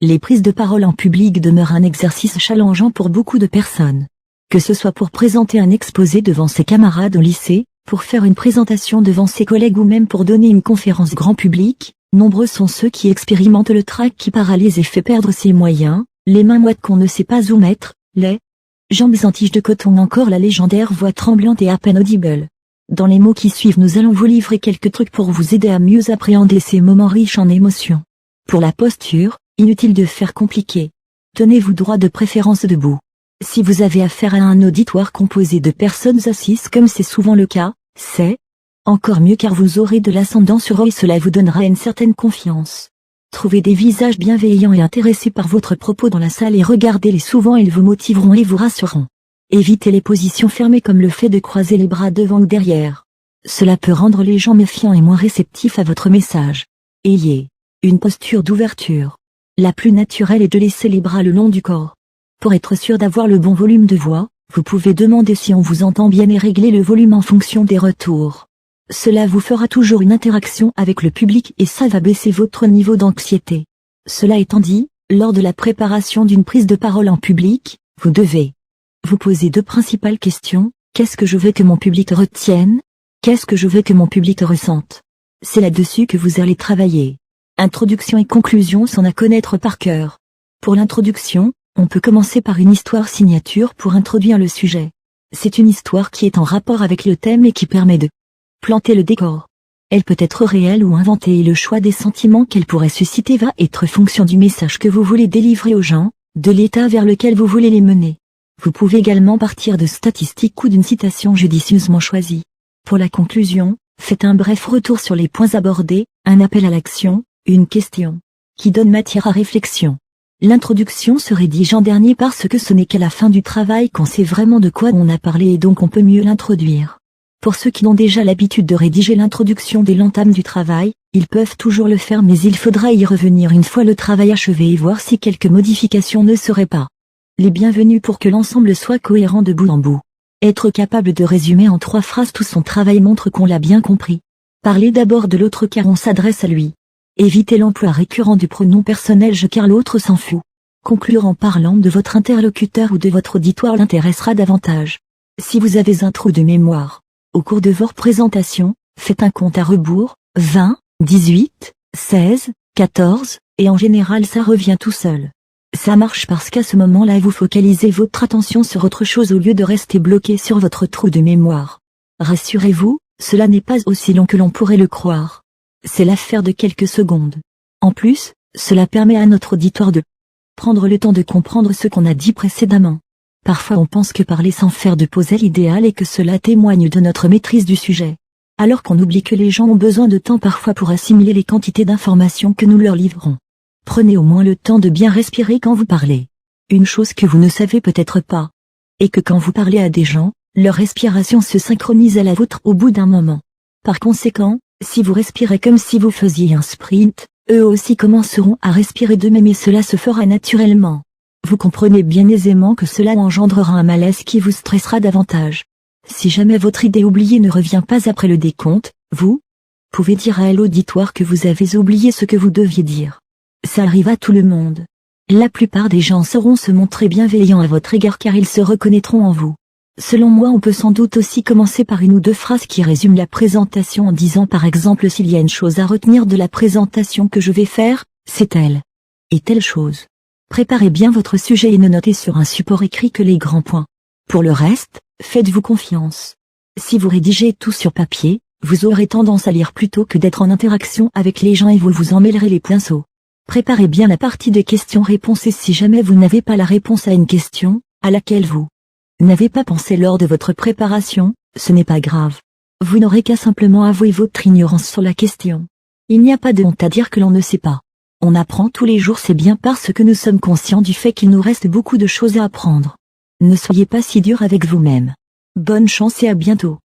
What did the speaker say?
Les prises de parole en public demeurent un exercice challengeant pour beaucoup de personnes. Que ce soit pour présenter un exposé devant ses camarades au lycée, pour faire une présentation devant ses collègues ou même pour donner une conférence grand public, nombreux sont ceux qui expérimentent le trac qui paralyse et fait perdre ses moyens, les mains moites qu'on ne sait pas où mettre, les jambes en tige de coton, encore la légendaire voix tremblante et à peine audible. Dans les mots qui suivent, nous allons vous livrer quelques trucs pour vous aider à mieux appréhender ces moments riches en émotions. Pour la posture, inutile de faire compliqué. Tenez-vous droit, de préférence debout. Si vous avez affaire à un auditoire composé de personnes assises comme c'est souvent le cas, c'est encore mieux car vous aurez de l'ascendant sur eux et cela vous donnera une certaine confiance. Trouvez des visages bienveillants et intéressés par votre propos dans la salle et regardez-les souvent, ils vous motiveront et vous rassureront. Évitez les positions fermées comme le fait de croiser les bras devant ou derrière. Cela peut rendre les gens méfiants et moins réceptifs à votre message. Ayez une posture d'ouverture. La plus naturelle est de laisser les bras le long du corps. Pour être sûr d'avoir le bon volume de voix, vous pouvez demander si on vous entend bien et régler le volume en fonction des retours. Cela vous fera toujours une interaction avec le public et ça va baisser votre niveau d'anxiété. Cela étant dit, lors de la préparation d'une prise de parole en public, vous devez vous poser deux principales questions. Qu'est-ce que je veux que mon public retienne? Qu'est-ce que je veux que mon public ressente? C'est là-dessus que vous allez travailler. Introduction et conclusion sont à connaître par cœur. Pour l'introduction, on peut commencer par une histoire signature pour introduire le sujet. C'est une histoire qui est en rapport avec le thème et qui permet de planter le décor. Elle peut être réelle ou inventée et le choix des sentiments qu'elle pourrait susciter va être fonction du message que vous voulez délivrer aux gens, de l'état vers lequel vous voulez les mener. Vous pouvez également partir de statistiques ou d'une citation judicieusement choisie. Pour la conclusion, faites un bref retour sur les points abordés, un appel à l'action, une question qui donne matière à réflexion. L'introduction se rédige en dernier parce que ce n'est qu'à la fin du travail qu'on sait vraiment de quoi on a parlé et donc on peut mieux l'introduire. Pour ceux qui ont déjà l'habitude de rédiger l'introduction dès l'entame du travail, ils peuvent toujours le faire mais il faudra y revenir une fois le travail achevé et voir si quelques modifications ne seraient pas les bienvenues pour que l'ensemble soit cohérent de bout en bout. Être capable de résumer en 3 phrases tout son travail montre qu'on l'a bien compris. Parlez d'abord de l'autre car on s'adresse à lui. Évitez l'emploi récurrent du pronom personnel je car l'autre s'en fout. Conclure en parlant de votre interlocuteur ou de votre auditoire l'intéressera davantage. Si vous avez un trou de mémoire, au cours de vos présentations, faites un compte à rebours, 20, 18, 16, 14, et en général ça revient tout seul. Ça marche parce qu'à ce moment-là vous focalisez votre attention sur autre chose au lieu de rester bloqué sur votre trou de mémoire. Rassurez-vous, cela n'est pas aussi long que l'on pourrait le croire. C'est l'affaire de quelques secondes. En plus, cela permet à notre auditoire de prendre le temps de comprendre ce qu'on a dit précédemment. Parfois on pense que parler sans faire de pause est l'idéal et que cela témoigne de notre maîtrise du sujet. Alors qu'on oublie que les gens ont besoin de temps parfois pour assimiler les quantités d'informations que nous leur livrons. Prenez au moins le temps de bien respirer quand vous parlez. Une chose que vous ne savez peut-être pas, est que quand vous parlez à des gens, leur respiration se synchronise à la vôtre au bout d'un moment. Par conséquent, si vous respirez comme si vous faisiez un sprint, eux aussi commenceront à respirer d'eux-mêmes et cela se fera naturellement. Vous comprenez bien aisément que cela engendrera un malaise qui vous stressera davantage. Si jamais votre idée oubliée ne revient pas après le décompte, vous pouvez dire à l'auditoire que vous avez oublié ce que vous deviez dire. Ça arrive à tout le monde. La plupart des gens sauront se montrer bienveillants à votre égard car ils se reconnaîtront en vous. Selon moi, on peut sans doute aussi commencer par une ou deux phrases qui résument la présentation en disant par exemple s'il y a une chose à retenir de la présentation que je vais faire, c'est telle et telle chose. Préparez bien votre sujet et ne notez sur un support écrit que les grands points. Pour le reste, faites-vous confiance. Si vous rédigez tout sur papier, vous aurez tendance à lire plutôt que d'être en interaction avec les gens et vous vous emmêlerez les pinceaux. Préparez bien la partie de questions-réponses et si jamais vous n'avez pas la réponse à une question, à laquelle vous n'avez pas pensé lors de votre préparation, ce n'est pas grave. Vous n'aurez qu'à simplement avouer votre ignorance sur la question. Il n'y a pas de honte à dire que l'on ne sait pas. On apprend tous les jours, c'est bien parce que nous sommes conscients du fait qu'il nous reste beaucoup de choses à apprendre. Ne soyez pas si dur avec vous-même. Bonne chance et à bientôt.